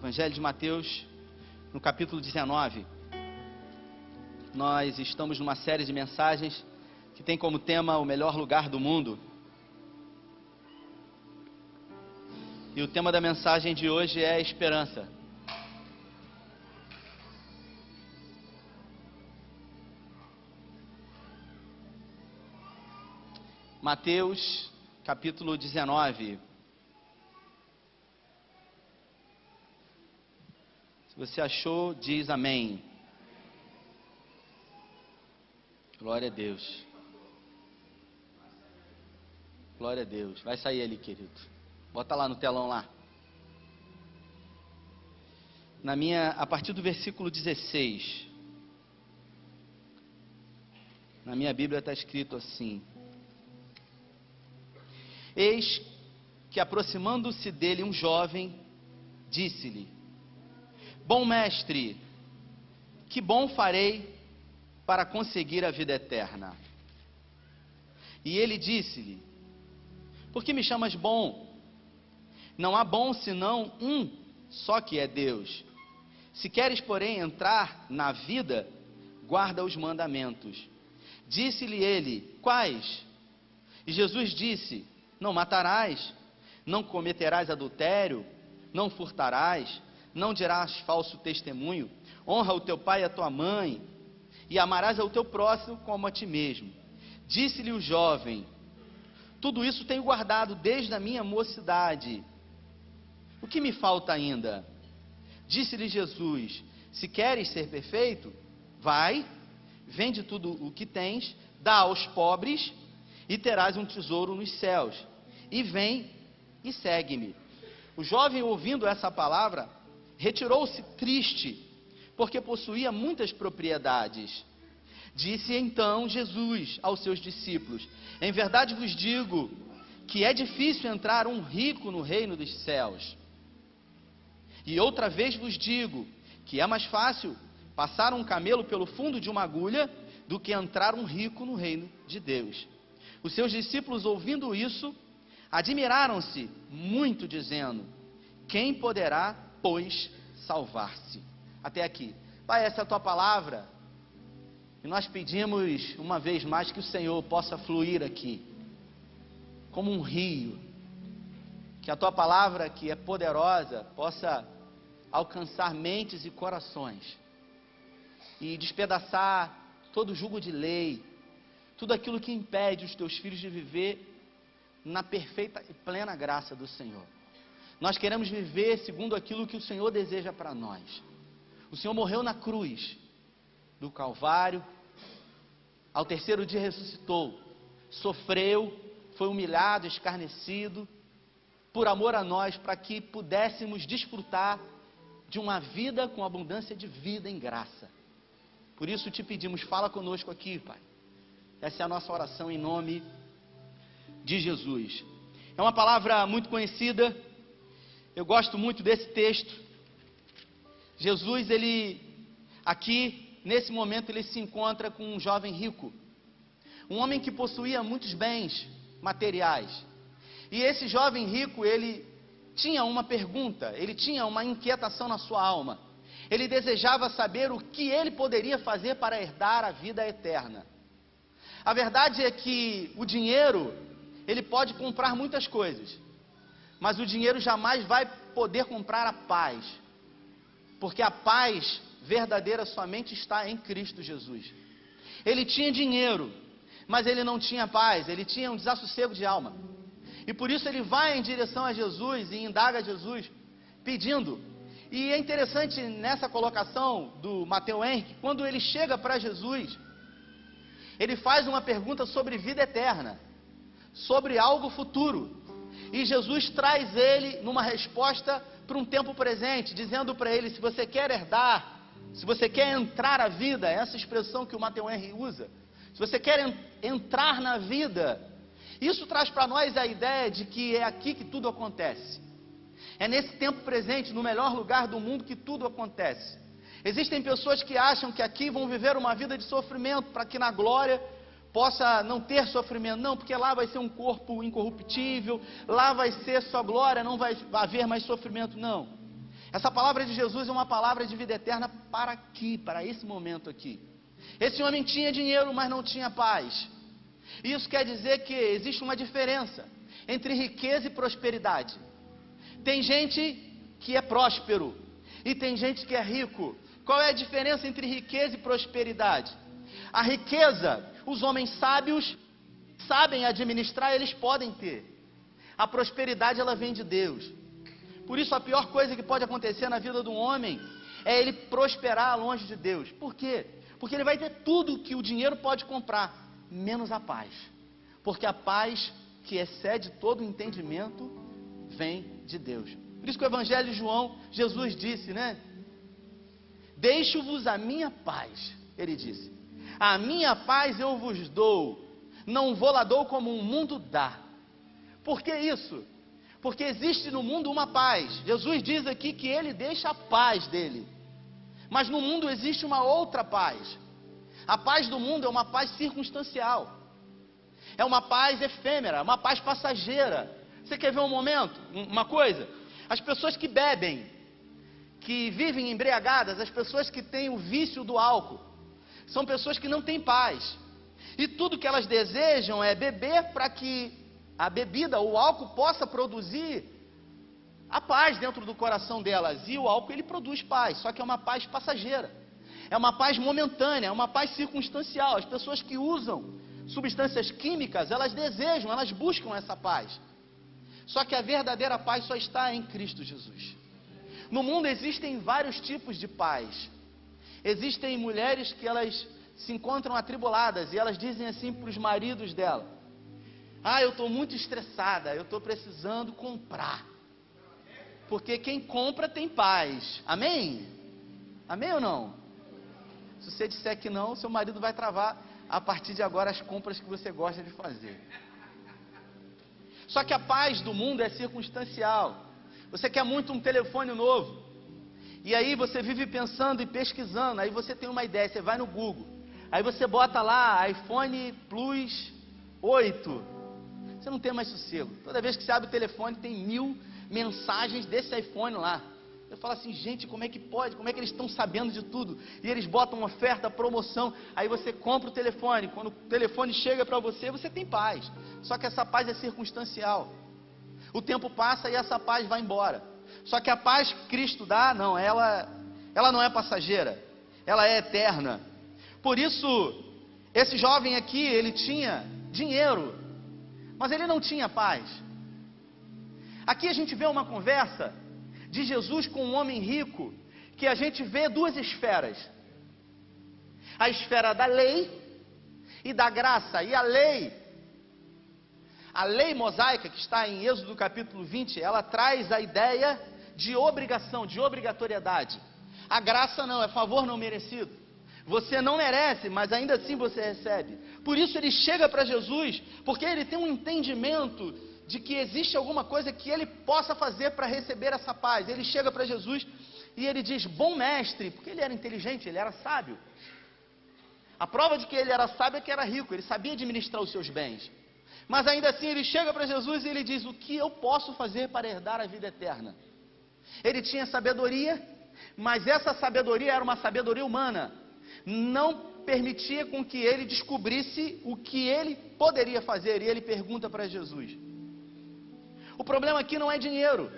Evangelho de Mateus, no capítulo 19. Nós estamos numa série de mensagens que tem como tema o melhor lugar do mundo. E o tema da mensagem de hoje é esperança. Mateus, capítulo 19. Se você achou, diz amém. Glória a Deus. Glória a Deus. Vai sair ali, querido. Bota lá no telão lá. A partir do versículo 16. Na minha Bíblia está escrito assim: Eis que, aproximando-se dele um jovem, disse-lhe: Bom mestre, que bom farei para conseguir a vida eterna? E ele disse-lhe: Por que me chamas bom? Não há bom senão um só, que é Deus. Se queres, porém, entrar na vida, guarda os mandamentos. Disse-lhe ele: Quais? E Jesus disse: Não matarás, não cometerás adultério, não furtarás, não dirás falso testemunho, honra o teu pai e a tua mãe, e amarás ao teu próximo como a ti mesmo. Disse-lhe o jovem: Tudo isso tenho guardado desde a minha mocidade. O que me falta ainda? Disse-lhe Jesus: Se queres ser perfeito, vai, vende tudo o que tens, dá aos pobres, e terás um tesouro nos céus. E vem e segue-me. O jovem, ouvindo essa palavra, retirou-se triste, porque possuía muitas propriedades. Disse então Jesus aos seus discípulos: Em verdade vos digo que é difícil entrar um rico no reino dos céus. E outra vez vos digo que é mais fácil passar um camelo pelo fundo de uma agulha do que entrar um rico no reino de Deus. Os seus discípulos, ouvindo isso, admiraram-se muito, dizendo: Quem poderá, pois, salvar-se? Até aqui. Pai, essa é a tua palavra, e nós pedimos uma vez mais que o Senhor possa fluir aqui como um rio, que a tua palavra, que é poderosa, possa alcançar mentes e corações e despedaçar todo jugo de lei, tudo aquilo que impede os teus filhos de viver na perfeita e plena graça do Senhor. Nós queremos viver segundo aquilo que o Senhor deseja para nós. O Senhor morreu na cruz do Calvário, ao terceiro dia ressuscitou, sofreu, foi humilhado, escarnecido, por amor a nós, para que pudéssemos desfrutar de uma vida com abundância de vida em graça. Por isso te pedimos, fala conosco aqui, Pai. Essa é a nossa oração em nome de Jesus. É uma palavra muito conhecida. Eu gosto muito desse texto. Jesus, aqui, nesse momento, ele se encontra com um jovem rico. Um homem que possuía muitos bens materiais. E esse jovem rico, ele tinha uma pergunta, ele tinha uma inquietação na sua alma. Ele desejava saber o que ele poderia fazer para herdar a vida eterna. A verdade é que o dinheiro, ele pode comprar muitas coisas, mas o dinheiro jamais vai poder comprar a paz, porque a paz verdadeira somente está em Cristo Jesus. Ele tinha dinheiro, mas ele não tinha paz, ele tinha um desassossego de alma. E por isso ele vai em direção a Jesus e indaga a Jesus, pedindo. E é interessante nessa colocação do Mateus Henrique, quando ele chega para Jesus, ele faz uma pergunta sobre vida eterna, sobre algo futuro. E Jesus traz ele numa resposta para um tempo presente, dizendo para ele: se você quer herdar, se você quer entrar à vida, essa expressão que o Mateus Henrique usa, se você quer entrar na vida, isso traz para nós a ideia de que é aqui que tudo acontece. É nesse tempo presente, no melhor lugar do mundo, que tudo acontece. Existem pessoas que acham que aqui vão viver uma vida de sofrimento, para que na glória possa não ter sofrimento. Não, porque lá vai ser um corpo incorruptível, lá vai ser só glória, não vai haver mais sofrimento. Não. Essa palavra de Jesus é uma palavra de vida eterna para aqui, para esse momento aqui. Esse homem tinha dinheiro, mas não tinha paz. Isso quer dizer que existe uma diferença entre riqueza e prosperidade. Tem gente que é próspero e tem gente que é rico. Qual é a diferença entre riqueza e prosperidade? A riqueza, os homens sábios sabem administrar, eles podem ter. A prosperidade, ela vem de Deus. Por isso, a pior coisa que pode acontecer na vida de um homem é ele prosperar longe de Deus. Por quê? Porque ele vai ter tudo que o dinheiro pode comprar, menos a paz. Porque a paz que excede todo o entendimento vem de Deus. Por isso que o Evangelho de João, Jesus disse, né? Deixo-vos a minha paz, ele disse. A minha paz eu vos dou, não vou lá dou como o mundo dá. Por que isso? Porque existe no mundo uma paz. Jesus diz aqui que ele deixa a paz dele. Mas no mundo existe uma outra paz. A paz do mundo é uma paz circunstancial. É uma paz efêmera, uma paz passageira. Você quer ver um momento? Uma coisa? As pessoas que bebem, que vivem embriagadas, as pessoas que têm o vício do álcool, são pessoas que não têm paz. E tudo que elas desejam é beber para que a bebida, o álcool, possa produzir a paz dentro do coração delas. E o álcool, ele produz paz, só que é uma paz passageira. É uma paz momentânea, é uma paz circunstancial. As pessoas que usam substâncias químicas, elas desejam, elas buscam essa paz. Só que a verdadeira paz só está em Cristo Jesus. No mundo existem vários tipos de paz. Existem mulheres que elas se encontram atribuladas e elas dizem assim para os maridos dela: ah, eu estou muito estressada, eu estou precisando comprar. Porque quem compra tem paz. Amém? Amém ou não? Se você disser que não, seu marido vai travar a partir de agora as compras que você gosta de fazer. Só que a paz do mundo é circunstancial. Você quer muito um telefone novo, e aí você vive pensando e pesquisando, aí você tem uma ideia, você vai no Google, aí você bota lá iPhone Plus 8, você não tem mais sossego. Toda vez que você abre o telefone tem 1000 mensagens desse iPhone lá. Eu falo assim, gente, como é que pode? Como é que eles estão sabendo de tudo? E eles botam oferta, promoção, aí você compra o telefone. Quando o telefone chega para você, você tem paz. Só que essa paz é circunstancial. O tempo passa e essa paz vai embora. Só que a paz que Cristo dá, não, ela não é passageira, ela é eterna. Por isso, esse jovem aqui, ele tinha dinheiro, mas ele não tinha paz. Aqui a gente vê uma conversa de Jesus com um homem rico, que a gente vê duas esferas: a esfera da lei e da graça. E a lei mosaica, que está em Êxodo capítulo 20, ela traz a ideia de obrigação, de obrigatoriedade. A graça não, é favor não merecido. Você não merece, mas ainda assim você recebe. Por isso ele chega para Jesus, porque ele tem um entendimento de que existe alguma coisa que ele possa fazer para receber essa paz. Ele chega para Jesus e ele diz: bom mestre, porque ele era inteligente, ele era sábio. A prova de que ele era sábio é que era rico, ele sabia administrar os seus bens. Mas ainda assim ele chega para Jesus e ele diz: o que eu posso fazer para herdar a vida eterna? Ele tinha sabedoria, mas essa sabedoria era uma sabedoria humana. Não permitia com que ele descobrisse o que ele poderia fazer. E ele pergunta para Jesus. O problema aqui não é dinheiro.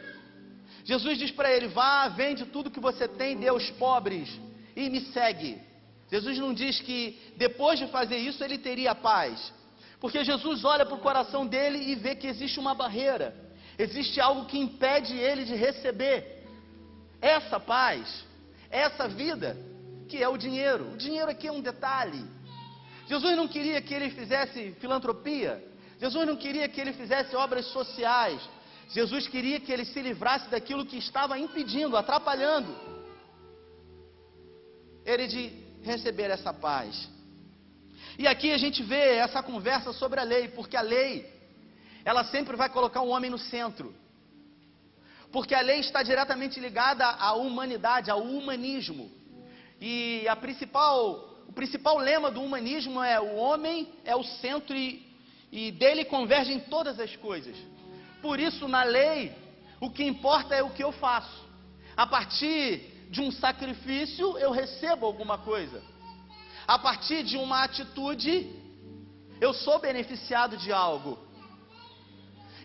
Jesus diz para ele: vá, vende tudo que você tem, dê aos pobres e me segue. Jesus não diz que depois de fazer isso ele teria paz. Porque Jesus olha para o coração dele e vê que existe uma barreira. Existe algo que impede ele de receber essa paz, essa vida, que é o dinheiro. O dinheiro aqui é um detalhe. Jesus não queria que ele fizesse filantropia. Jesus não queria que ele fizesse obras sociais. Jesus queria que ele se livrasse daquilo que estava impedindo, atrapalhando ele de receber essa paz. E aqui a gente vê essa conversa sobre a lei, porque a lei, ela sempre vai colocar o homem no centro. Porque a lei está diretamente ligada à humanidade, ao humanismo. E o principal lema do humanismo é: o homem é o centro e dele convergem todas as coisas. Por isso, na lei, o que importa é o que eu faço. A partir de um sacrifício, eu recebo alguma coisa. A partir de uma atitude, eu sou beneficiado de algo.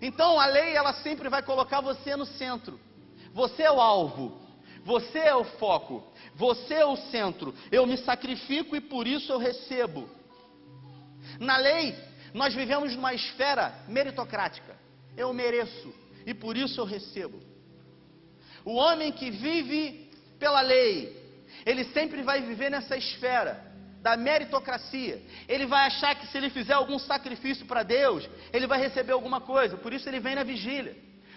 Então a lei, ela sempre vai colocar você no centro. Você é o alvo. Você é o foco. Você é o centro. Eu me sacrifico e por isso eu recebo. Na lei, nós vivemos numa esfera meritocrática. Eu mereço e por isso eu recebo. O homem que vive pela lei, ele sempre vai viver nessa esfera da meritocracia. Ele vai achar que se ele fizer algum sacrifício para Deus, ele vai receber alguma coisa. Por isso ele vem na vigília.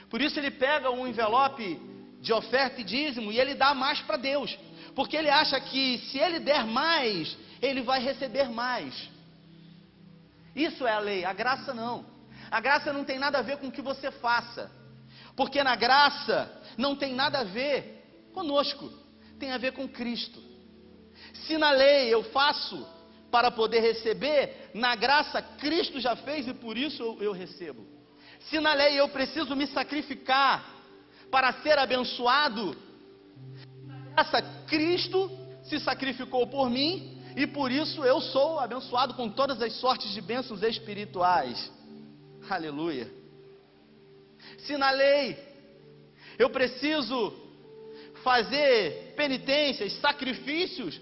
Por isso ele pega um envelope de oferta e dízimo e ele dá mais para Deus. Porque ele acha que se ele der mais, ele vai receber mais. Isso é a lei, a graça não. A graça não tem nada a ver com o que você faça. Porque na graça não tem nada a ver conosco. Tem a ver com Cristo. Se na lei eu faço para poder receber, na graça Cristo já fez e por isso eu recebo. Se na lei eu preciso me sacrificar para ser abençoado, na graça Cristo se sacrificou por mim e por isso eu sou abençoado com todas as sortes de bênçãos espirituais. Aleluia. Se na lei eu preciso fazer penitências, sacrifícios,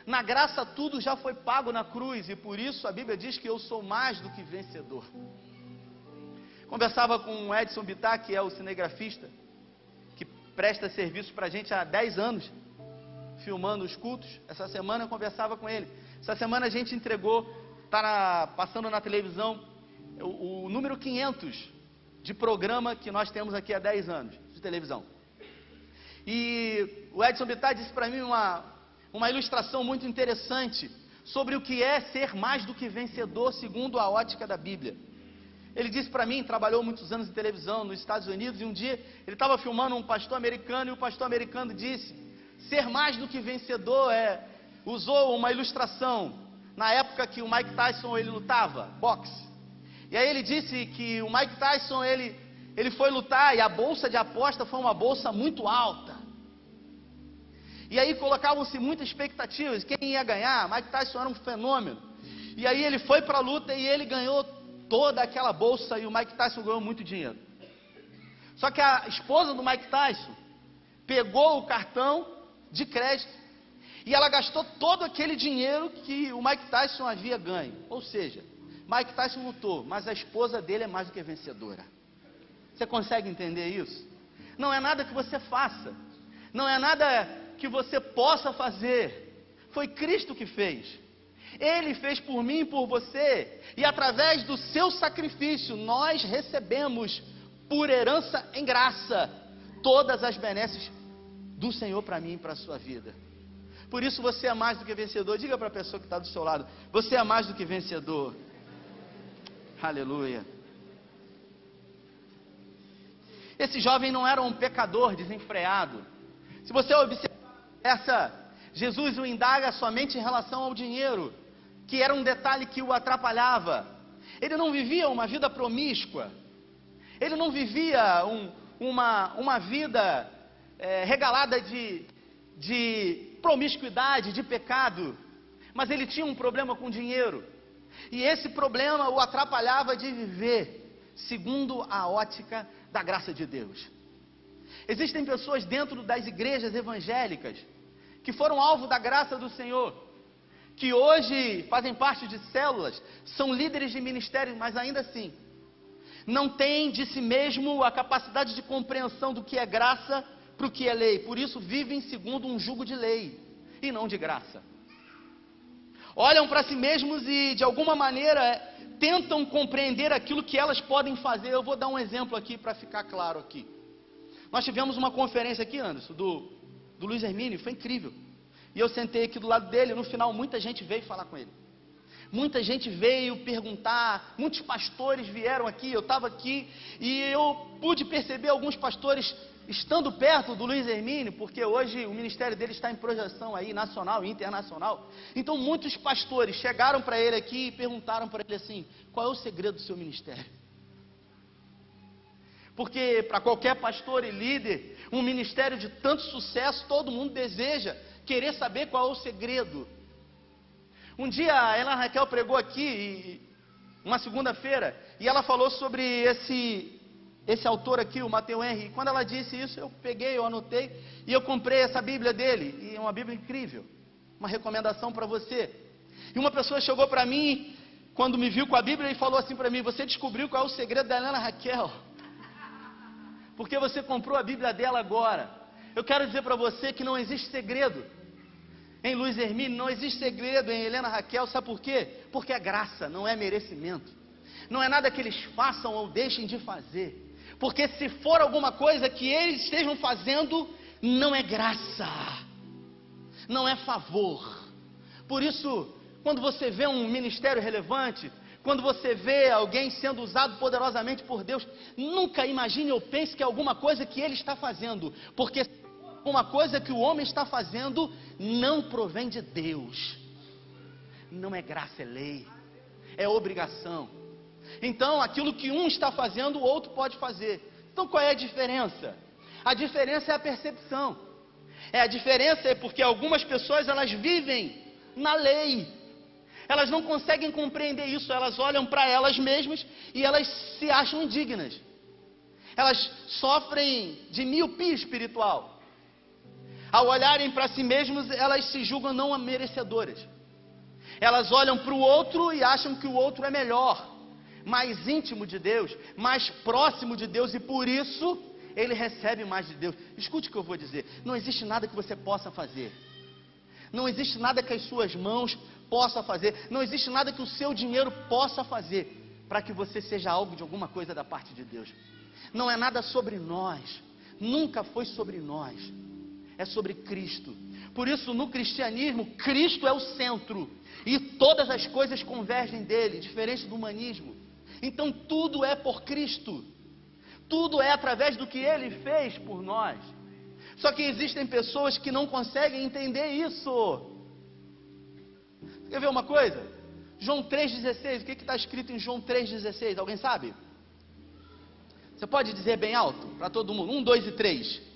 na graça tudo já foi pago na cruz e por isso a Bíblia diz que eu sou mais do que vencedor. Conversava com o Edson Bittar, que é o cinegrafista, que presta serviço para a gente há 10 anos, filmando os cultos. Essa semana eu conversava com ele. Essa semana a gente entregou, passando na televisão, o número 500 de programa que nós temos aqui há 10 anos, de televisão. E o Edson Bittar disse para mim uma ilustração muito interessante sobre o que é ser mais do que vencedor segundo a ótica da Bíblia. Ele disse para mim, trabalhou muitos anos em televisão nos Estados Unidos, e um dia ele estava filmando um pastor americano, e o pastor americano disse, ser mais do que vencedor usou uma ilustração, na época que o Mike Tyson ele lutava, boxe. E aí ele disse que o Mike Tyson ele foi lutar e a bolsa de aposta foi uma bolsa muito alta. E aí colocavam-se muitas expectativas, quem ia ganhar. Mike Tyson era um fenômeno. E aí ele foi para a luta e ele ganhou toda aquela bolsa e o Mike Tyson ganhou muito dinheiro. Só que a esposa do Mike Tyson pegou o cartão de crédito e ela gastou todo aquele dinheiro que o Mike Tyson havia ganho. Ou seja, Mike Tyson lutou, mas a esposa dele é mais do que vencedora. Você consegue entender isso? Não é nada que você faça. Não é nada que você possa fazer. Foi Cristo que fez. Ele fez por mim e por você. E através do seu sacrifício, nós recebemos por herança em graça todas as benesses do Senhor para mim e para a sua vida. Por isso você é mais do que vencedor. Diga para a pessoa que está do seu lado, você é mais do que vencedor. Aleluia. Esse jovem não era um pecador desenfreado. Se você observar Jesus o indaga somente em relação ao dinheiro, que era um detalhe que o atrapalhava. Ele não vivia uma vida promíscua. Ele não vivia uma vida regalada de promiscuidade, de pecado. Mas ele tinha um problema com dinheiro. E esse problema o atrapalhava de viver segundo a ótica da graça de Deus. Existem pessoas dentro das igrejas evangélicas que foram alvo da graça do Senhor, que hoje fazem parte de células, são líderes de ministérios, mas ainda assim não têm de si mesmo a capacidade de compreensão do que é graça para o que é lei. Por isso vivem segundo um jugo de lei e não de graça. Olham para si mesmos e de alguma maneira tentam compreender aquilo que elas podem fazer. Eu vou dar um exemplo aqui para ficar claro aqui. Nós tivemos uma conferência aqui, Anderson, do Luiz Hermínio, foi incrível. E eu sentei aqui do lado dele, no final muita gente veio falar com ele. Muita gente veio perguntar, muitos pastores vieram aqui, eu estava aqui, e eu pude perceber alguns pastores estando perto do Luiz Hermínio, porque hoje o ministério dele está em projeção aí, nacional e internacional. Então muitos pastores chegaram para ele aqui e perguntaram para ele assim, qual é o segredo do seu ministério? Porque para qualquer pastor e líder, um ministério de tanto sucesso, todo mundo deseja querer saber qual é o segredo. Um dia a Helena Raquel pregou aqui, uma segunda-feira, e ela falou sobre esse autor aqui, o Matthew Henry. E quando ela disse isso, eu peguei, eu anotei, e eu comprei essa Bíblia dele, e é uma Bíblia incrível, uma recomendação para você. E uma pessoa chegou para mim, quando me viu com a Bíblia, e falou assim para mim: você descobriu qual é o segredo da Helena Raquel, porque você comprou a Bíblia dela agora. Eu quero dizer para você que não existe segredo em Luiz Hermínio, não existe segredo em Helena Raquel. Sabe por quê? Porque é graça, não é merecimento. Não é nada que eles façam ou deixem de fazer. Porque se for alguma coisa que eles estejam fazendo, não é graça, não é favor. Por isso, quando você vê um ministério relevante, quando você vê alguém sendo usado poderosamente por Deus, nunca imagine ou pense que é alguma coisa que ele está fazendo, porque uma coisa que o homem está fazendo não provém de Deus. Não é graça, é lei, é obrigação. Então, aquilo que um está fazendo, o outro pode fazer. Então, qual é a diferença? A diferença é a percepção. A diferença é porque algumas pessoas, elas vivem na lei. Elas não conseguem compreender isso. Elas olham para elas mesmas e elas se acham indignas. Elas sofrem de miopia espiritual. Ao olharem para si mesmas, elas se julgam não merecedoras. Elas olham para o outro e acham que o outro é melhor, mais íntimo de Deus, mais próximo de Deus, e por isso ele recebe mais de Deus. Escute o que eu vou dizer: não existe nada que você possa fazer, não existe nada que as suas mãos possam fazer, não existe nada que o seu dinheiro possa fazer para que você seja algo de alguma coisa da parte de Deus. Não é nada sobre nós, nunca foi sobre nós, é sobre Cristo. Por isso, no cristianismo, Cristo é o centro e todas as coisas convergem dele, diferente do humanismo. Então tudo é por Cristo, tudo é através do que ele fez por nós. Só que existem pessoas que não conseguem entender isso. Quer ver uma coisa? João 3,16, o que está escrito em João 3,16? Alguém sabe? Você pode dizer bem alto para todo mundo? 1, 2 e 3.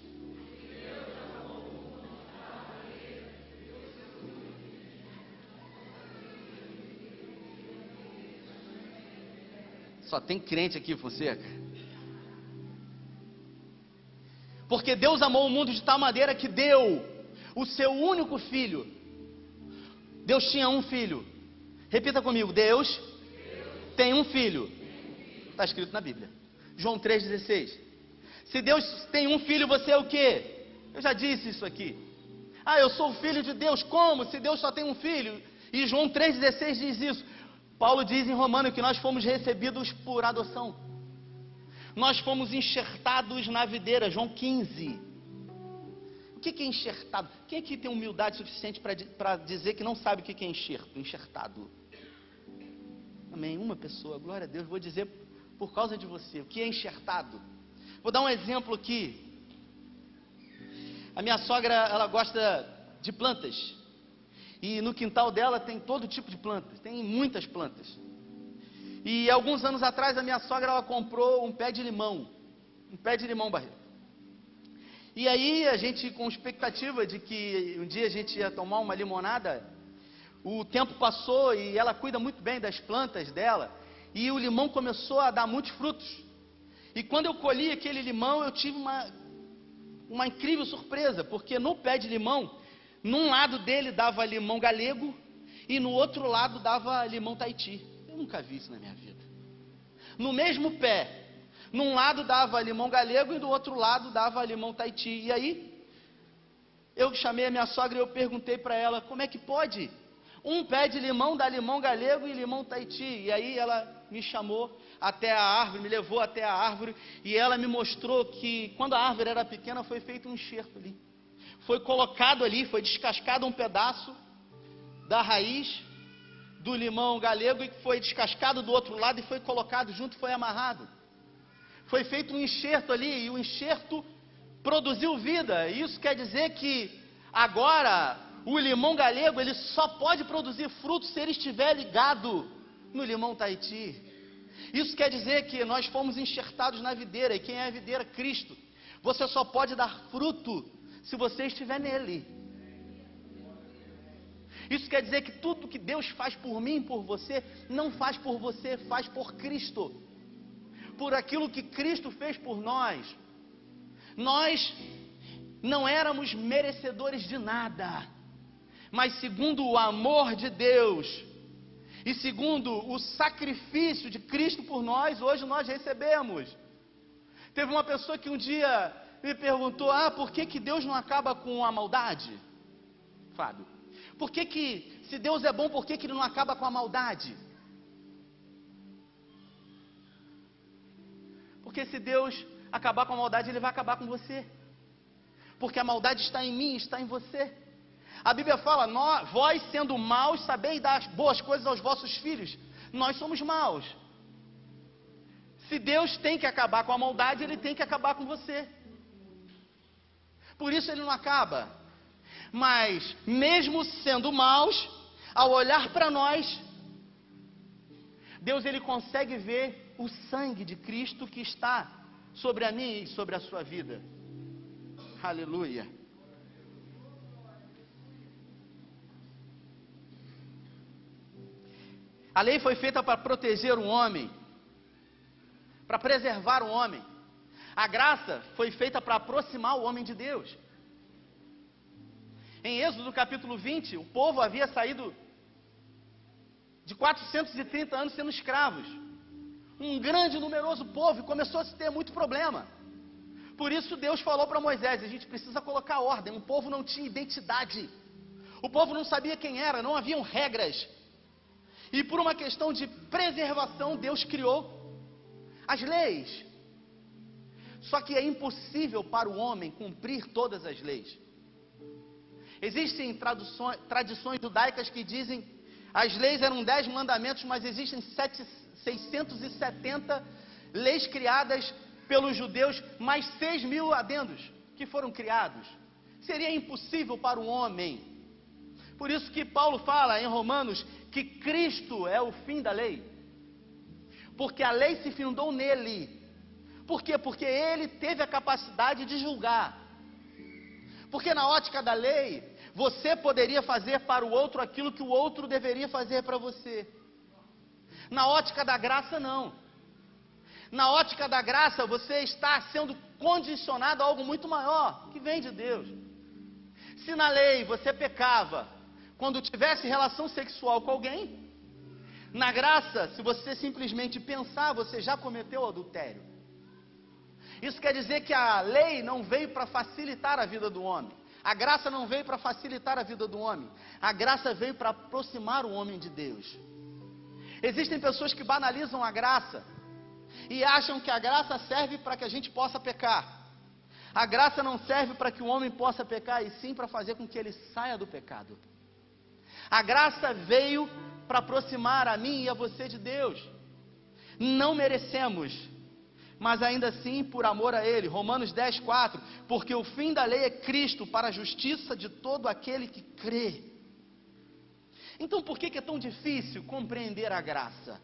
Só tem crente aqui, Fonseca. Porque Deus amou o mundo de tal maneira que deu o seu único filho. Deus tinha um filho. Repita comigo: Deus tem um filho. Está escrito na Bíblia. João 3,16. Se Deus tem um filho, você é o quê? Eu já disse isso aqui. Eu sou o filho de Deus. Como? Se Deus só tem um filho. E João 3,16 diz isso. Paulo diz em Romanos que nós fomos recebidos por adoção. Nós fomos enxertados na videira. João 15. O que é enxertado? Quem aqui tem humildade suficiente para dizer que não sabe o que é enxerto? Enxertado. Amém. Uma pessoa, glória a Deus. Vou dizer por causa de você. O que é enxertado? Vou dar um exemplo aqui. A minha sogra, ela gosta de plantas. E no quintal dela tem todo tipo de plantas, tem muitas plantas. E alguns anos atrás a minha sogra, ela comprou um pé de limão, Barreto. E aí a gente, com expectativa de que um dia a gente ia tomar uma limonada, o tempo passou e ela cuida muito bem das plantas dela, e o limão começou a dar muitos frutos. E quando eu colhi aquele limão, eu tive uma incrível surpresa, porque no pé de limão, num lado dele dava limão galego e no outro lado dava limão Tahiti. Eu nunca vi isso na minha vida. No mesmo pé, num lado dava limão galego e do outro lado dava limão Tahiti. E aí, eu chamei a minha sogra e eu perguntei para ela: como é que pode? Um pé de limão dá limão galego e limão Tahiti. E aí ela me chamou até a árvore, me levou até a árvore, e ela me mostrou que quando a árvore era pequena foi feito um enxerto ali. Foi colocado ali, foi descascado um pedaço da raiz do limão galego e foi descascado do outro lado e foi colocado junto, foi amarrado. Foi feito um enxerto ali e o enxerto produziu vida. E isso quer dizer que agora o limão galego, ele só pode produzir frutos se ele estiver ligado no limão Tahiti. Isso quer dizer que nós fomos enxertados na videira, e quem é a videira? Cristo. Você só pode dar fruto se você estiver nele. Isso quer dizer que tudo que Deus faz por mim, por você, não faz por você, faz por Cristo. Por aquilo que Cristo fez por nós. Nós não éramos merecedores de nada, mas segundo o amor de Deus, e segundo o sacrifício de Cristo por nós, hoje nós recebemos. Teve uma pessoa que um dia me perguntou, por que Deus não acaba com a maldade? Fábio, por que se Deus é bom, por que Ele não acaba com a maldade? Porque se Deus acabar com a maldade, Ele vai acabar com você. Porque a maldade está em mim, está em você. A Bíblia fala, vós sendo maus, sabeis dar boas coisas aos vossos filhos. Nós somos maus. Se Deus tem que acabar com a maldade, Ele tem que acabar com você. Por isso Ele não acaba. Mas, mesmo sendo maus, ao olhar para nós, Deus Ele consegue ver o sangue de Cristo que está sobre a minha e sobre a sua vida. Aleluia. A lei foi feita para proteger o homem, para preservar o homem. A graça foi feita para aproximar o homem de Deus. Em Êxodo capítulo 20, o povo havia saído de 430 anos sendo escravos. Um grande e numeroso povo, e começou a se ter muito problema. Por isso Deus falou para Moisés, a gente precisa colocar ordem. O povo não tinha identidade. O povo não sabia quem era, não haviam regras. E por uma questão de preservação, Deus criou as leis. Só que é impossível para o homem cumprir todas as leis. Existem tradições judaicas que dizem, as leis eram 10 mandamentos, mas existem 670 leis criadas pelos judeus, mais 6.000 adendos que foram criados. Seria impossível para o homem. Por isso que Paulo fala em Romanos que Cristo é o fim da lei. Porque a lei se findou nele. Por quê? Porque ele teve a capacidade de julgar. Porque na ótica da lei, você poderia fazer para o outro aquilo que o outro deveria fazer para você. Na ótica da graça, não. Na ótica da graça, você está sendo condicionado a algo muito maior, que vem de Deus. Se na lei você pecava quando tivesse relação sexual com alguém, na graça, se você simplesmente pensar, você já cometeu adultério. Isso quer dizer que a lei não veio para facilitar a vida do homem. A graça não veio para facilitar a vida do homem. A graça veio para aproximar o homem de Deus. Existem pessoas que banalizam a graça e acham que a graça serve para que a gente possa pecar. A graça não serve para que o homem possa pecar, e sim para fazer com que ele saia do pecado. A graça veio para aproximar a mim e a você de Deus. Não merecemos, mas ainda assim por amor a Ele. Romanos 10:4, porque o fim da lei é Cristo para a justiça de todo aquele que crê. Então por que é tão difícil compreender a graça?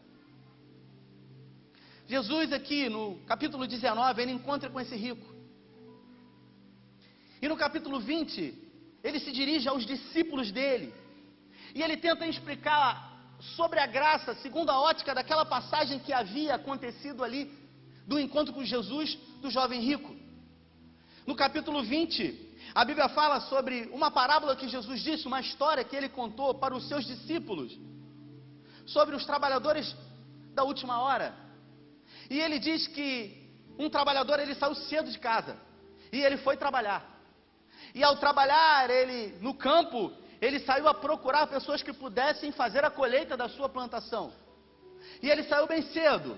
Jesus aqui no capítulo 19, ele encontra com esse rico. E no capítulo 20, ele se dirige aos discípulos dele. E ele tenta explicar sobre a graça, segundo a ótica daquela passagem que havia acontecido ali, do encontro com Jesus, do jovem rico. No capítulo 20, a Bíblia fala sobre uma parábola que Jesus disse, uma história que ele contou para os seus discípulos, sobre os trabalhadores da última hora. E ele diz que um trabalhador, ele saiu cedo de casa, e ele foi trabalhar. E ao trabalhar, ele, no campo, ele saiu a procurar pessoas que pudessem fazer a colheita da sua plantação. E ele saiu bem cedo.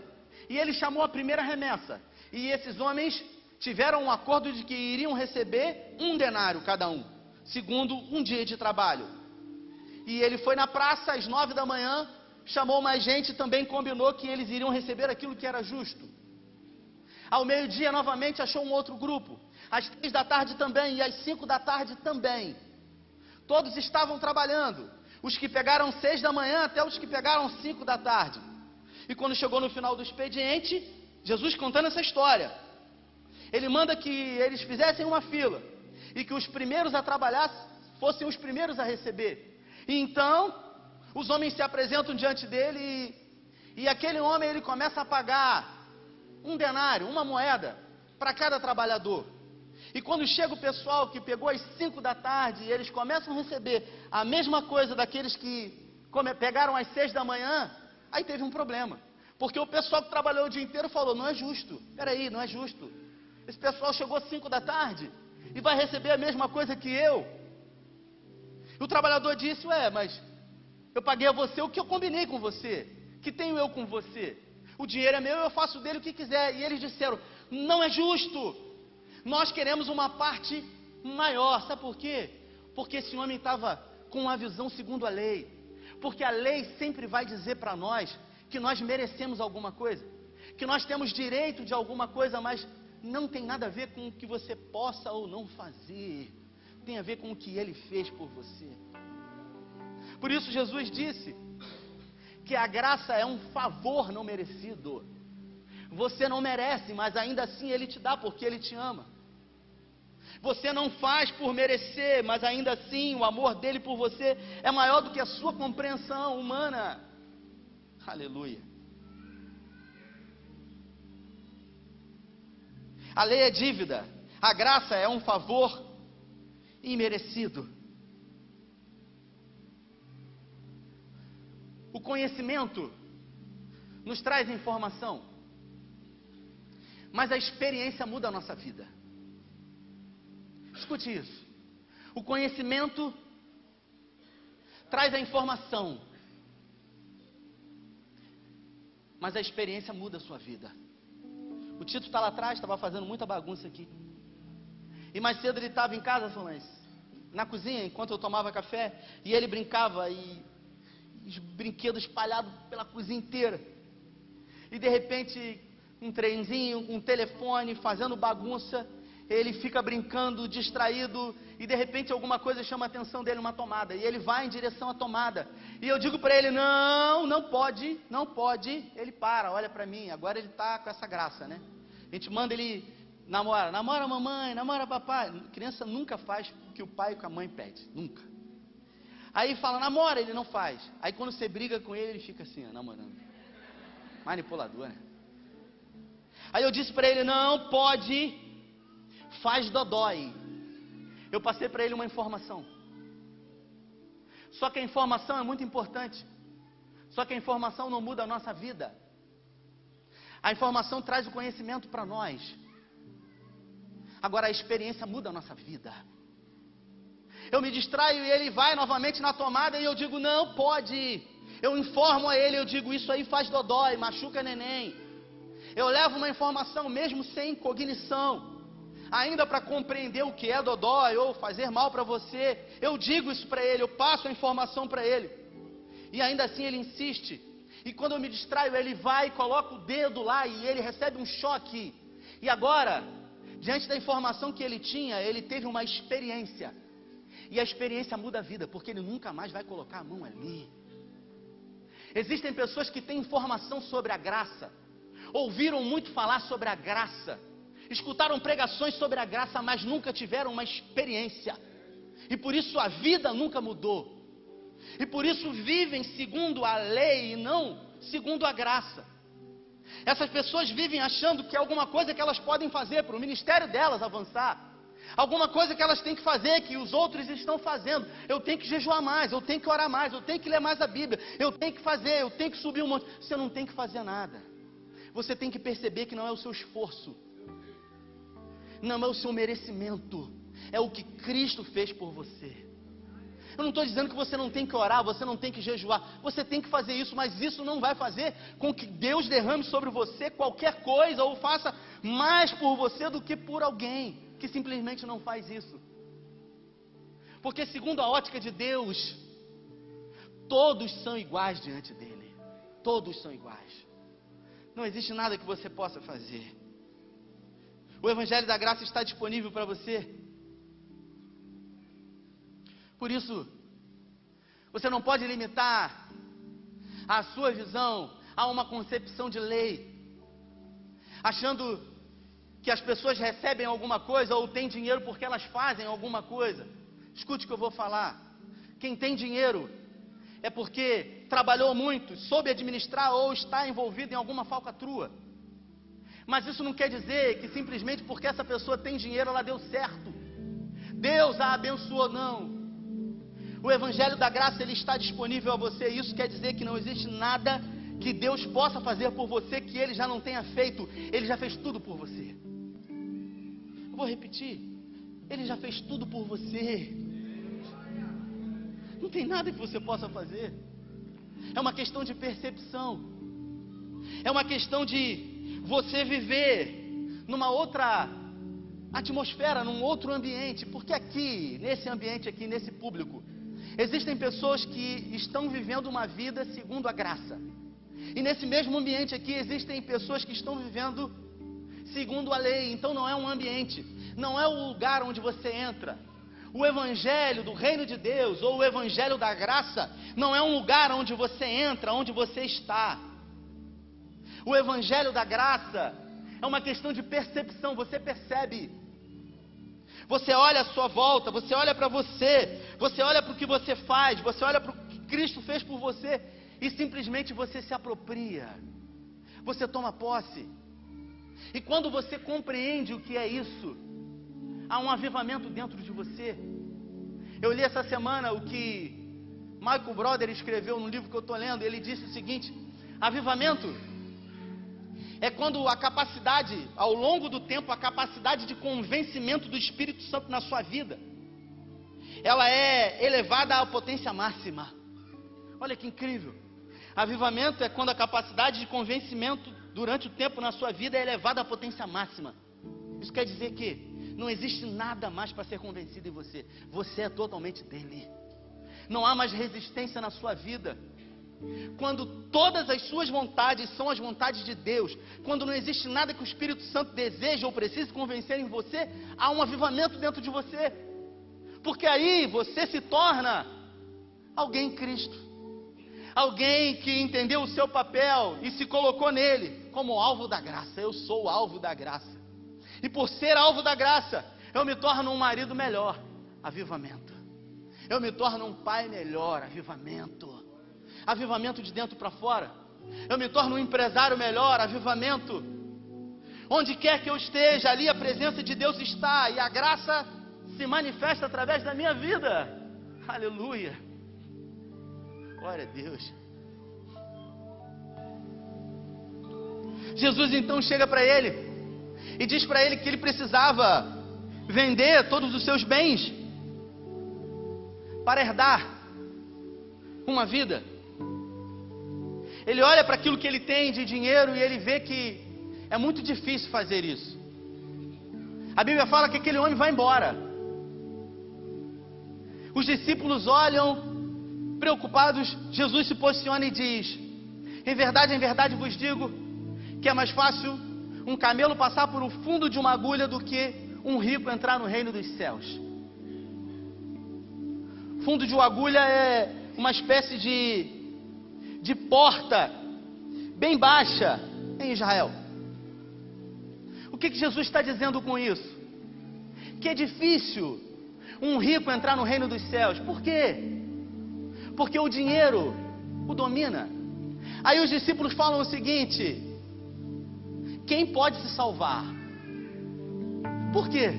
E ele chamou a primeira remessa. E esses homens tiveram um acordo de que iriam receber 1 denário cada um, segundo um dia de trabalho. E ele foi na praça às 9 da manhã, chamou mais gente e também combinou que eles iriam receber aquilo que era justo. Ao meio-dia, novamente, achou um outro grupo. Às 3 da tarde também, e às 5 da tarde também. Todos estavam trabalhando. Os que pegaram 6 da manhã até os que pegaram 5 da tarde. E quando chegou no final do expediente, Jesus contando essa história, ele manda que eles fizessem uma fila, e que os primeiros a trabalhar fossem os primeiros a receber. E então, os homens se apresentam diante dele, e aquele homem, ele começa a pagar um denário, uma moeda, para cada trabalhador. E quando chega o pessoal que pegou às 5 da tarde, e eles começam a receber a mesma coisa daqueles que pegaram às 6 da manhã, aí teve um problema. Porque o pessoal que trabalhou o dia inteiro falou, não é justo, peraí, não é justo. Esse pessoal chegou às 5 da tarde e vai receber a mesma coisa que eu. E o trabalhador disse, mas eu paguei a você o que eu combinei com você, que tenho eu com você. O dinheiro é meu, eu faço dele o que quiser. E eles disseram, não é justo, nós queremos uma parte maior. Sabe por quê? Porque esse homem estava com uma visão segundo a lei. Porque a lei sempre vai dizer para nós que nós merecemos alguma coisa, que nós temos direito de alguma coisa, mas não tem nada a ver com o que você possa ou não fazer, tem a ver com o que ele fez por você. Por isso Jesus disse que a graça é um favor não merecido. Você não merece, mas ainda assim ele te dá porque ele te ama. Você não faz por merecer, mas ainda assim o amor dele por você é maior do que a sua compreensão humana. Aleluia. A lei é dívida, a graça é um favor imerecido. O conhecimento nos traz informação, mas a experiência muda a nossa vida. Escute isso. O conhecimento traz a informação, mas a experiência muda a sua vida. O Tito está lá atrás, estava fazendo muita bagunça aqui. E mais cedo ele estava em casa, na cozinha, enquanto eu tomava café, e ele brincava, e os brinquedos espalhados pela cozinha inteira. E de repente, um trenzinho, um telefone, fazendo bagunça, ele fica brincando, distraído, e de repente alguma coisa chama a atenção dele, uma tomada, e ele vai em direção à tomada, e eu digo para ele, não pode, ele para, olha para mim, agora ele está com essa graça, né? A gente manda ele namora mamãe, namora papai. Criança nunca faz o que o pai e a mãe pedem, nunca. Aí fala, namora, ele não faz. Aí quando você briga com ele fica assim, namorando. Manipulador, né? Aí eu disse para ele, não pode, faz dodói. Eu passei para ele uma informação. Só que a informação é muito importante. Só que a informação não muda a nossa vida. A informação traz o conhecimento para nós. Agora a experiência muda a nossa vida. Eu me distraio e ele vai novamente na tomada e eu digo, não pode. Eu informo a ele, eu digo, isso aí faz dodói, machuca neném. Eu levo uma informação mesmo sem cognição, ainda para compreender o que é dodói ou fazer mal para você. Eu digo isso para ele, eu passo a informação para ele. E ainda assim ele insiste. E quando eu me distraio, ele vai e coloca o dedo lá e ele recebe um choque. E agora, diante da informação que ele tinha, ele teve uma experiência. E a experiência muda a vida, porque ele nunca mais vai colocar a mão ali. Existem pessoas que têm informação sobre a graça, ouviram muito falar sobre a graça, escutaram pregações sobre a graça, mas nunca tiveram uma experiência. E por isso a vida nunca mudou. E por isso vivem segundo a lei e não segundo a graça. Essas pessoas vivem achando que é alguma coisa que elas podem fazer para o ministério delas avançar. Alguma coisa que elas têm que fazer que os outros estão fazendo. Eu tenho que jejuar mais, eu tenho que orar mais, eu tenho que ler mais a Bíblia, eu tenho que fazer, eu tenho que subir um monte. Você não tem que fazer nada. Você tem que perceber que não é o seu esforço, não é o seu merecimento, é o que Cristo fez por você. Eu não estou dizendo que você não tem que orar, você não tem que jejuar, você tem que fazer isso, mas isso não vai fazer com que Deus derrame sobre você qualquer coisa, ou faça mais por você do que por alguém que simplesmente não faz isso. Porque segundo a ótica de Deus, todos são iguais diante dele, todos são iguais, não existe nada que você possa fazer. O Evangelho da Graça está disponível para você. Por isso, você não pode limitar a sua visão há uma concepção de lei, achando que as pessoas recebem alguma coisa ou têm dinheiro porque elas fazem alguma coisa. Escute o que eu vou falar. Quem tem dinheiro é porque trabalhou muito, soube administrar ou está envolvido em alguma falcatrua. Mas isso não quer dizer que simplesmente porque essa pessoa tem dinheiro ela deu certo. Deus a abençoou, não. O Evangelho da Graça, ele está disponível a você. Isso quer dizer que não existe nada que Deus possa fazer por você que Ele já não tenha feito. Ele já fez tudo por você. Eu vou repetir. Ele já fez tudo por você. Não tem nada que você possa fazer. É uma questão de percepção. É uma questão de você viver numa outra atmosfera, num outro ambiente. Porque aqui, nesse ambiente aqui, nesse público, existem pessoas que estão vivendo uma vida segundo a graça. E nesse mesmo ambiente aqui existem pessoas que estão vivendo segundo a lei. Então não é um ambiente, não é o lugar onde você entra. O Evangelho do Reino de Deus, ou o Evangelho da Graça, não é um lugar onde você entra, onde você está. O Evangelho da Graça é uma questão de percepção. Você percebe. Você olha à sua volta, você olha para você, você olha para o que você faz, você olha para o que Cristo fez por você e simplesmente você se apropria. Você toma posse. E quando você compreende o que é isso, há um avivamento dentro de você. Eu li essa semana o que Michael Brother escreveu no livro que eu estou lendo. Ele disse o seguinte: avivamento é quando a capacidade, ao longo do tempo, a capacidade de convencimento do Espírito Santo na sua vida, ela é elevada à potência máxima. Olha que incrível. Avivamento é quando a capacidade de convencimento durante o tempo na sua vida é elevada à potência máxima. Isso quer dizer que não existe nada mais para ser convencido em você. Você é totalmente dele. Não há mais resistência na sua vida. Quando todas as suas vontades são as vontades de Deus, quando não existe nada que o Espírito Santo deseja ou precise convencer em você, há um avivamento dentro de você. Porque aí você se torna alguém em Cristo. Alguém que entendeu o seu papel e se colocou nele como alvo da graça. Eu sou o alvo da graça. E por ser alvo da graça, eu me torno um marido melhor. Avivamento. Eu me torno um pai melhor. Avivamento. Avivamento de dentro para fora. Eu me torno um empresário melhor. Avivamento. Onde quer que eu esteja, ali a presença de Deus está. E a graça se manifesta através da minha vida. Aleluia. Glória a Deus. Jesus então chega para ele e diz para ele que ele precisava vender todos os seus bens para herdar uma vida. Ele olha para aquilo que ele tem de dinheiro e ele vê que é muito difícil fazer isso. A Bíblia fala que aquele homem vai embora. Os discípulos olham preocupados. Jesus se posiciona e diz: em verdade vos digo que é mais fácil um camelo passar por um fundo de uma agulha do que um rico entrar no reino dos céus. Fundo de uma agulha é uma espécie de porta bem baixa em Israel. O que Jesus está dizendo com isso? Que é difícil um rico entrar no reino dos céus. Por quê? Porque o dinheiro o domina. Aí os discípulos falam o seguinte: quem pode se salvar? Por quê?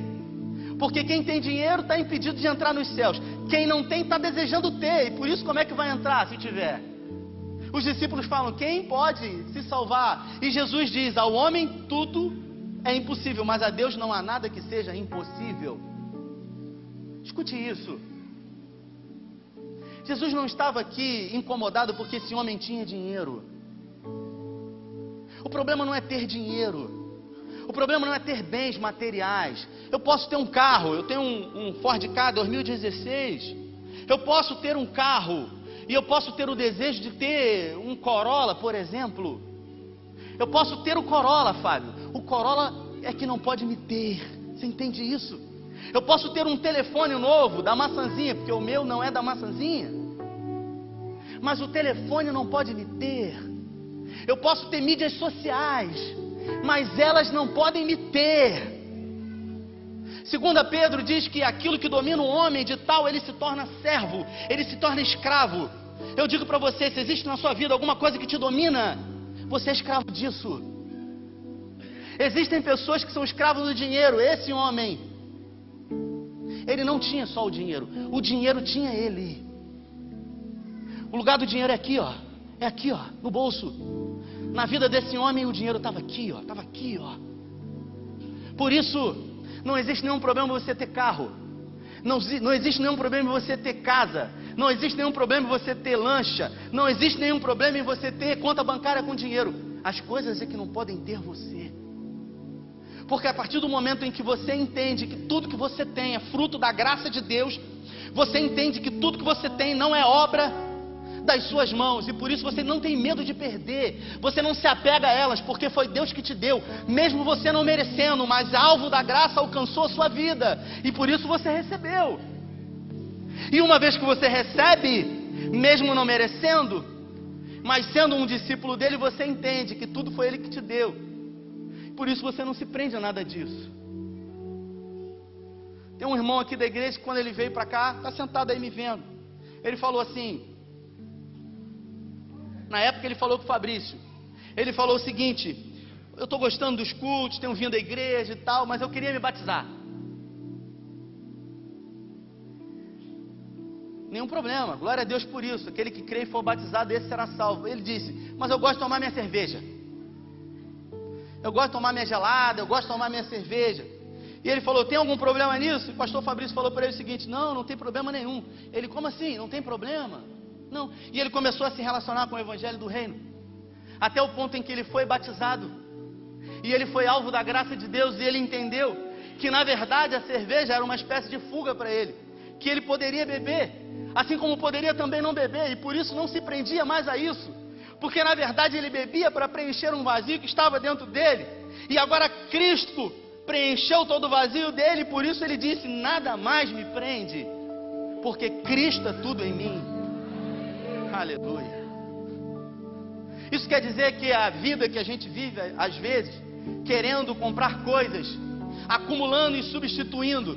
Porque quem tem dinheiro está impedido de entrar nos céus. Quem não tem está desejando ter. E por isso como é que vai entrar se tiver? Os discípulos falam: quem pode se salvar? E Jesus diz: ao homem tudo é impossível, mas a Deus não há nada que seja impossível. Escute isso. Jesus não estava aqui incomodado porque esse homem tinha dinheiro. O problema não é ter dinheiro. O problema não é ter bens materiais. Eu posso ter um carro. Eu tenho um Ford Ka 2016. Eu posso ter um carro. E eu posso ter o desejo de ter um Corolla, por exemplo. Eu posso ter o Corolla, Fábio. O Corolla é que não pode me ter. Você entende isso? Eu posso ter um telefone novo da maçãzinha, porque o meu não é da maçãzinha. Mas o telefone não pode me ter. Eu posso ter mídias sociais, mas elas não podem me ter. 2 Pedro diz que aquilo que domina o homem, de tal ele se torna servo, ele se torna escravo. Eu digo para você, se existe na sua vida alguma coisa que te domina, você é escravo disso. Existem pessoas que são escravos do dinheiro. Esse homem, ele não tinha só o dinheiro tinha ele. O lugar do dinheiro é aqui, ó, no bolso. Na vida desse homem o dinheiro estava aqui, ó. Por isso, não existe nenhum problema você ter carro. Não existe nenhum problema em você ter casa. Não existe nenhum problema em você ter lancha. Não existe nenhum problema em você ter conta bancária com dinheiro. As coisas é que não podem ter você. Porque a partir do momento em que você entende que tudo que você tem é fruto da graça de Deus, você entende que tudo que você tem não é obra das suas mãos, e por isso você não tem medo de perder, você não se apega a elas, porque foi Deus que te deu, mesmo você não merecendo, mas alvo da graça alcançou a sua vida, e por isso você recebeu. E uma vez que você recebe, mesmo não merecendo, mas sendo um discípulo dele, você entende que tudo foi ele que te deu, por isso você não se prende a nada disso. Tem um irmão aqui da igreja que quando ele veio para cá, está sentado aí me vendo, ele falou assim, na época ele falou com o Fabrício, ele falou o seguinte: eu estou gostando dos cultos, tenho vindo à igreja e tal, mas eu queria me batizar. Nenhum problema, glória a Deus por isso, aquele que crê e for batizado, esse será salvo. Ele disse, mas eu gosto de tomar minha cerveja, eu gosto de tomar minha gelada, eu gosto de tomar minha cerveja. E ele falou, tem algum problema nisso? E o pastor Fabrício falou para ele o seguinte, não tem problema nenhum. Ele, como assim? Não tem problema? Não. E ele começou a se relacionar com o evangelho do reino, até o ponto em que ele foi batizado, e ele foi alvo da graça de Deus, e ele entendeu que na verdade a cerveja era uma espécie de fuga para ele, que ele poderia beber, assim como poderia também não beber, e por isso não se prendia mais a isso, porque na verdade ele bebia para preencher um vazio que estava dentro dele, e agora Cristo preencheu todo o vazio dele, e por isso ele disse, nada mais me prende, porque Cristo é tudo em mim. Aleluia. Isso quer dizer que a vida que a gente vive, às vezes, querendo comprar coisas, acumulando e substituindo.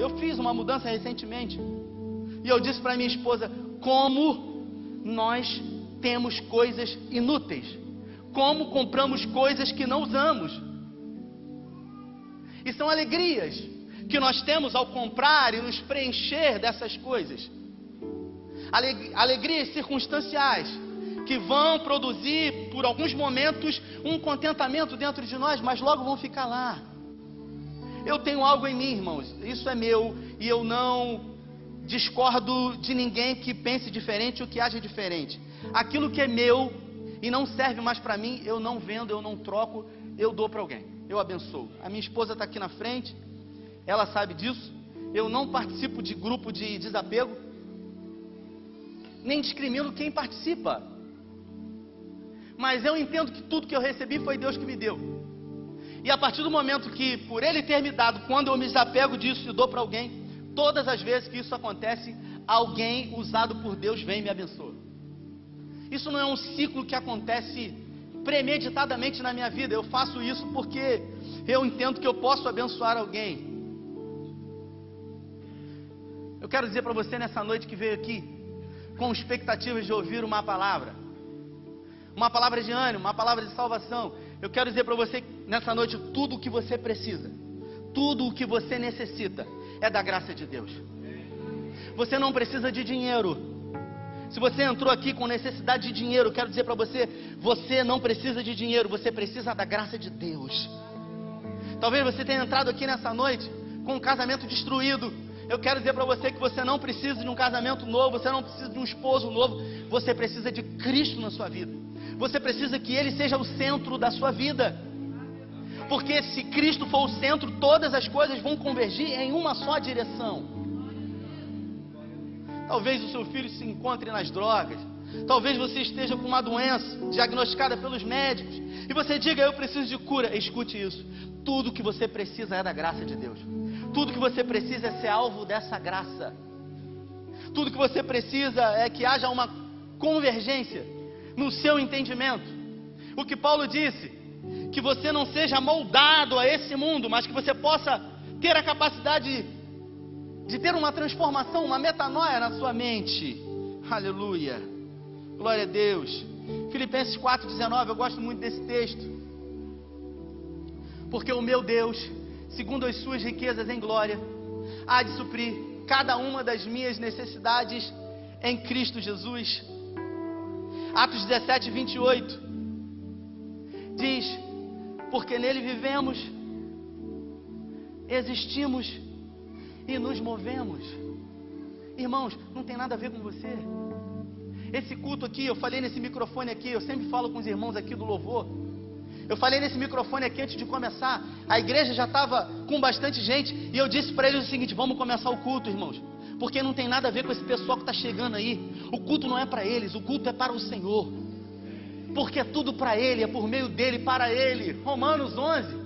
Eu fiz uma mudança recentemente, e eu disse para minha esposa, como nós temos coisas inúteis, como compramos coisas que não usamos. E são alegrias que nós temos ao comprar e nos preencher dessas coisas. Alegrias circunstanciais que vão produzir por alguns momentos um contentamento dentro de nós, mas logo vão ficar lá. Eu tenho algo em mim, irmãos, isso é meu, e eu não discordo de ninguém que pense diferente ou que age diferente. Aquilo que é meu e não serve mais para mim, eu não vendo, eu não troco, eu dou para alguém, eu abençoo. A minha esposa está aqui na frente, ela sabe disso. Eu não participo de grupo de desapego, nem discrimino quem participa, mas eu entendo que tudo que eu recebi foi Deus que me deu, e a partir do momento que, por Ele ter me dado, quando eu me desapego disso e dou para alguém, todas as vezes que isso acontece, alguém usado por Deus vem e me abençoa. Isso não é um ciclo que acontece premeditadamente na minha vida, eu faço isso porque eu entendo que eu posso abençoar alguém. Eu quero dizer para você nessa noite que veio aqui com expectativas de ouvir uma palavra de ânimo, uma palavra de salvação, eu quero dizer para você nessa noite, tudo o que você precisa, tudo o que você necessita, é da graça de Deus. Você não precisa de dinheiro. Se você entrou aqui com necessidade de dinheiro, eu quero dizer para você, você não precisa de dinheiro, você precisa da graça de Deus. Talvez você tenha entrado aqui nessa noite com um casamento destruído. Eu quero dizer para você que você não precisa de um casamento novo, você não precisa de um esposo novo, você precisa de Cristo na sua vida. Você precisa que Ele seja o centro da sua vida. Porque se Cristo for o centro, todas as coisas vão convergir em uma só direção. Talvez o seu filho se encontre nas drogas, talvez você esteja com uma doença diagnosticada pelos médicos, e você diga, eu preciso de cura. Escute isso, tudo que você precisa é da graça de Deus. Tudo que você precisa é ser alvo dessa graça. Tudo que você precisa é que haja uma convergência no seu entendimento. O que Paulo disse, que você não seja moldado a esse mundo, mas que você possa ter a capacidade de ter uma transformação, uma metanoia na sua mente. Aleluia, glória a Deus. Filipenses 4,19, eu gosto muito desse texto. Porque o meu Deus, segundo as suas riquezas em glória, há de suprir cada uma das minhas necessidades em Cristo Jesus. Atos 17, 28 diz: porque nele vivemos, existimos e nos movemos. Irmãos, não tem nada a ver com você. Esse culto aqui, eu falei nesse microfone aqui, eu sempre falo com os irmãos aqui do louvor. Eu falei nesse microfone aqui antes de começar. A igreja já estava com bastante gente, e eu disse para eles o seguinte: vamos começar o culto, irmãos, porque não tem nada a ver com esse pessoal que está chegando aí. O culto não é para eles, o culto é para o Senhor, porque é tudo para Ele, é por meio dEle, para Ele. Romanos 11,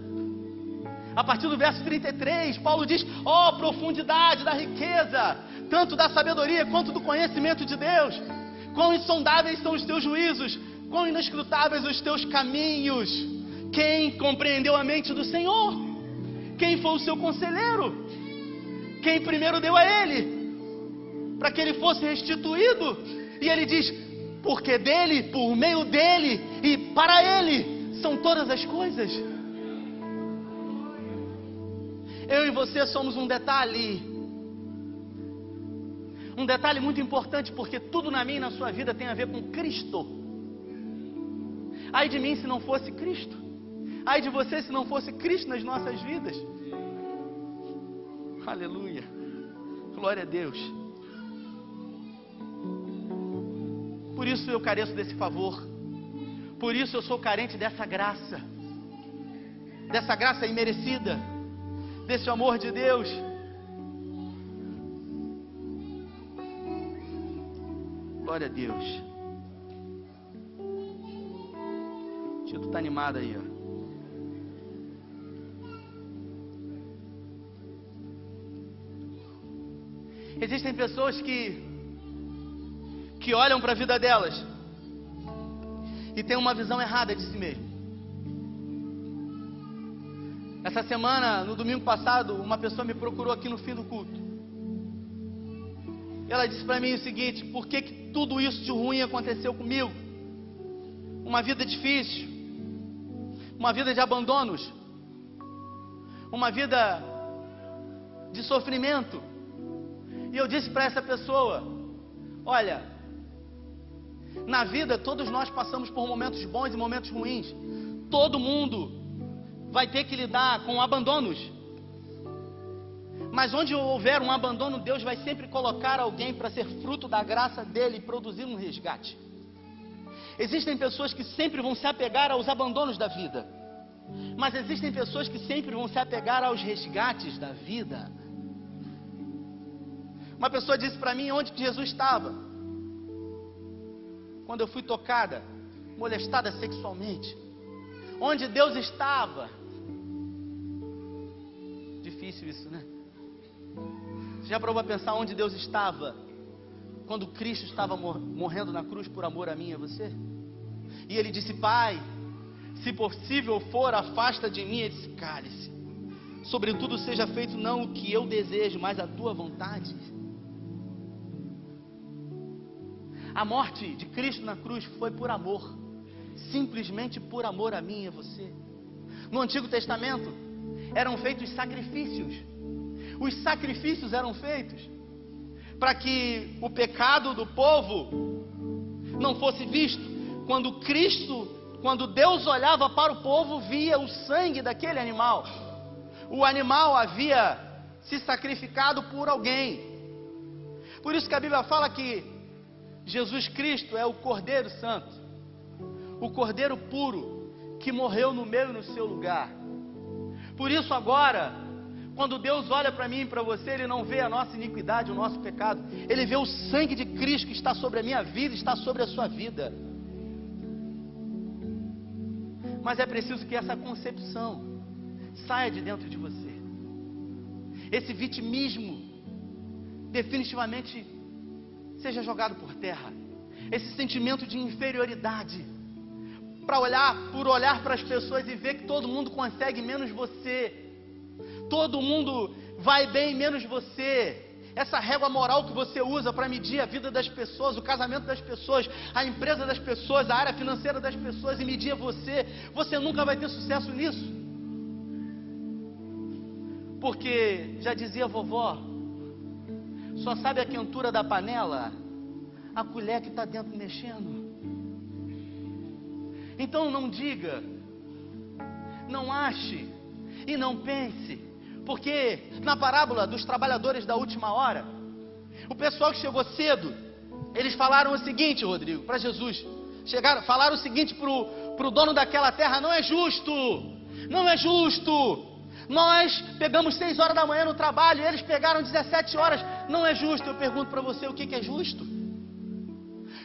a partir do verso 33, Paulo diz: ó, profundidade da riqueza, tanto da sabedoria quanto do conhecimento de Deus. Quão insondáveis são os teus juízos, quão inescrutáveis os teus caminhos. Quem compreendeu a mente do Senhor? Quem foi o seu conselheiro? Quem primeiro deu a Ele, para que Ele fosse restituído? E Ele diz: porque dEle, por meio dEle e para Ele são todas as coisas. Eu e você somos um detalhe. Um detalhe muito importante, porque tudo na minha e na sua vida tem a ver com Cristo. Ai de mim se não fosse Cristo. Ai de você se não fosse Cristo nas nossas vidas. Aleluia, glória a Deus. Por isso eu careço desse favor. Por isso eu sou carente dessa graça imerecida, desse amor de Deus. Glória a Deus. O Tito está animado aí, ó. Existem pessoas que olham para a vida delas e têm uma visão errada de si mesmo. Essa semana, no domingo passado, uma pessoa me procurou aqui no fim do culto. Ela disse para mim o seguinte: por que tudo isso de ruim aconteceu comigo? Uma vida difícil, uma vida de abandonos, uma vida de sofrimento. E eu disse para essa pessoa: olha, na vida todos nós passamos por momentos bons e momentos ruins. Todo mundo vai ter que lidar com abandonos. Mas onde houver um abandono, Deus vai sempre colocar alguém para ser fruto da graça dele e produzir um resgate. Existem pessoas que sempre vão se apegar aos abandonos da vida, mas existem pessoas que sempre vão se apegar aos resgates da vida. Uma pessoa disse para mim onde que Jesus estava quando eu fui tocada, molestada sexualmente. Onde Deus estava? Difícil isso, né? Você já parou para pensar onde Deus estava quando Cristo estava morrendo na cruz por amor a mim e a você? E Ele disse: Pai, se possível for, afasta de mim esse cálice. Sobretudo seja feito não o que eu desejo, mas a tua vontade. A morte de Cristo na cruz foi por amor, simplesmente por amor a mim e a você. No Antigo Testamento eram feitos sacrifícios. Os sacrifícios eram feitos para que o pecado do povo não fosse visto. Quando Deus olhava para o povo, via o sangue daquele animal. O animal havia se sacrificado por alguém. Por isso que a Bíblia fala que Jesus Cristo é o Cordeiro Santo, o Cordeiro puro, que morreu no meu e no seu lugar. Por isso agora, quando Deus olha para mim e para você, Ele não vê a nossa iniquidade, o nosso pecado. Ele vê o sangue de Cristo que está sobre a minha vida, está sobre a sua vida. Mas é preciso que essa concepção saia de dentro de você. Esse vitimismo definitivamente seja jogado por terra. esse sentimento de inferioridade, por olhar para as pessoas e ver que todo mundo consegue menos você, todo mundo vai bem menos você. Essa régua moral que você usa para medir a vida das pessoas, o casamento das pessoas, a empresa das pessoas, a área financeira das pessoas e medir você nunca vai ter sucesso nisso. Porque, já dizia a vovó, só sabe a quentura da panela a colher que está dentro mexendo. Então não diga, não ache e não pense, porque na parábola dos trabalhadores da última hora, o pessoal que chegou cedo, eles falaram o seguinte, Rodrigo, para Jesus, falaram o seguinte para o dono daquela terra: não é justo, não é justo, nós pegamos 6 horas da manhã no trabalho, eles pegaram 17 horas, não é justo. Eu pergunto para você, o que é justo?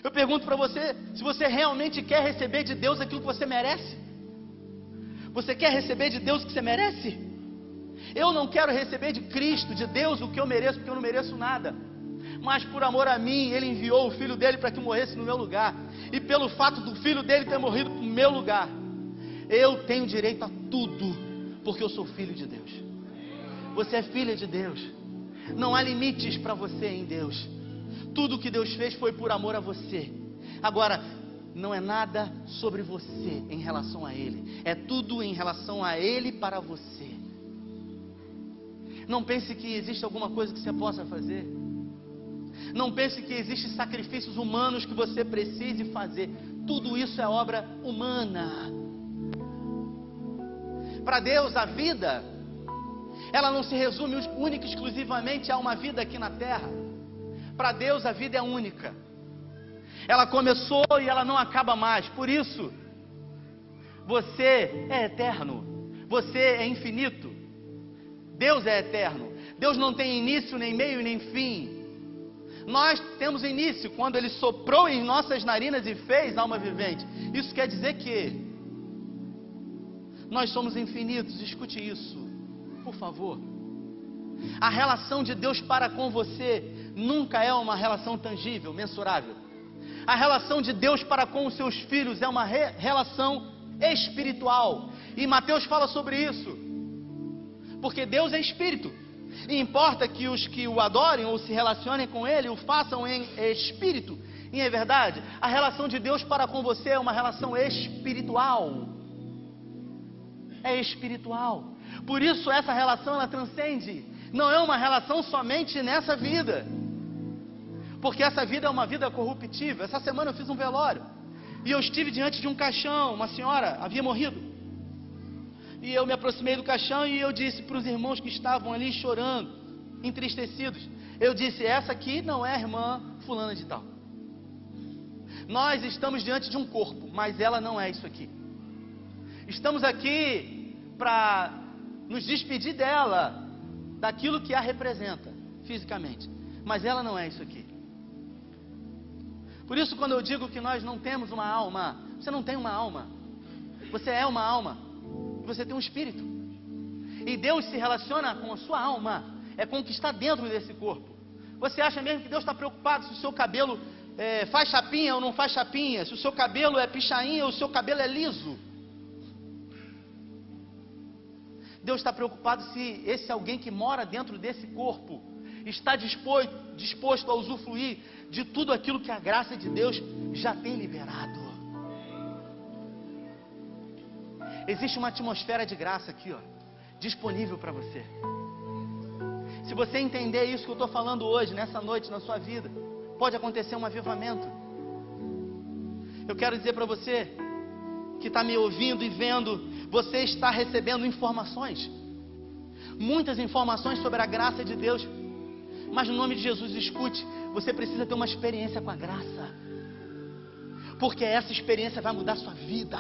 Eu pergunto para você, se você realmente quer receber de Deus aquilo que você merece. Você quer receber de Deus o que você merece? Eu não quero receber de Cristo, de Deus, o que eu mereço, porque eu não mereço nada. Mas por amor a mim, Ele enviou o Filho dele para que morresse no meu lugar. E pelo fato do Filho dele ter morrido no meu lugar, eu tenho direito a tudo, porque eu sou filho de Deus. Você é filha de Deus. Não há limites para você em Deus. Tudo que Deus fez foi por amor a você. Agora, não é nada sobre você em relação a Ele. É tudo em relação a Ele para você. Não pense que existe alguma coisa que você possa fazer. Não pense que existem sacrifícios humanos que você precise fazer. Tudo isso é obra humana. Para Deus, a vida, ela não se resume única e exclusivamente a uma vida aqui na terra. Para Deus, a vida é única. Ela começou e ela não acaba mais. Por isso, você é eterno. Você é infinito. Deus é eterno. Deus não tem início, nem meio, nem fim. Nós temos início quando Ele soprou em nossas narinas e fez alma vivente. Isso quer dizer que nós somos infinitos. Escute isso, por favor. A relação de Deus para com você nunca é uma relação tangível, mensurável. A relação de Deus para com os seus filhos é uma relação espiritual. E Mateus fala sobre isso. Porque Deus é espírito. E importa que os que o adorem ou se relacionem com Ele, o façam em espírito e em verdade. A relação de Deus para com você é uma relação espiritual. É espiritual. Por isso essa relação, ela transcende. Não é uma relação somente nessa vida. Porque essa vida é uma vida corruptível. Essa semana eu fiz um velório. E eu estive diante de um caixão. Uma senhora havia morrido. E eu me aproximei do caixão e eu disse para os irmãos que estavam ali chorando, entristecidos. Eu disse: essa aqui não é a irmã fulana de tal. Nós estamos diante de um corpo, mas ela não é isso aqui. Estamos aqui para nos despedir dela, daquilo que a representa fisicamente. Mas ela não é isso aqui. Por isso, quando eu digo que nós não temos uma alma, você não tem uma alma. Você é uma alma. Você tem um espírito. E Deus se relaciona com a sua alma. É com o que está dentro desse corpo. Você acha mesmo que Deus está preocupado se o seu cabelo faz chapinha ou não faz chapinha? Se o seu cabelo é pichainha ou o seu cabelo é liso? Deus está preocupado se esse alguém que mora dentro desse corpo está disposto a usufruir de tudo aquilo que a graça de Deus já tem liberado. Existe uma atmosfera de graça aqui, ó, disponível para você. Se você entender isso que eu estou falando hoje, nessa noite, na sua vida, pode acontecer um avivamento. Eu quero dizer para você que está me ouvindo e vendo, você está recebendo informações, muitas informações sobre a graça de Deus. Mas no nome de Jesus, escute, você precisa ter uma experiência com a graça, porque essa experiência vai mudar a sua vida.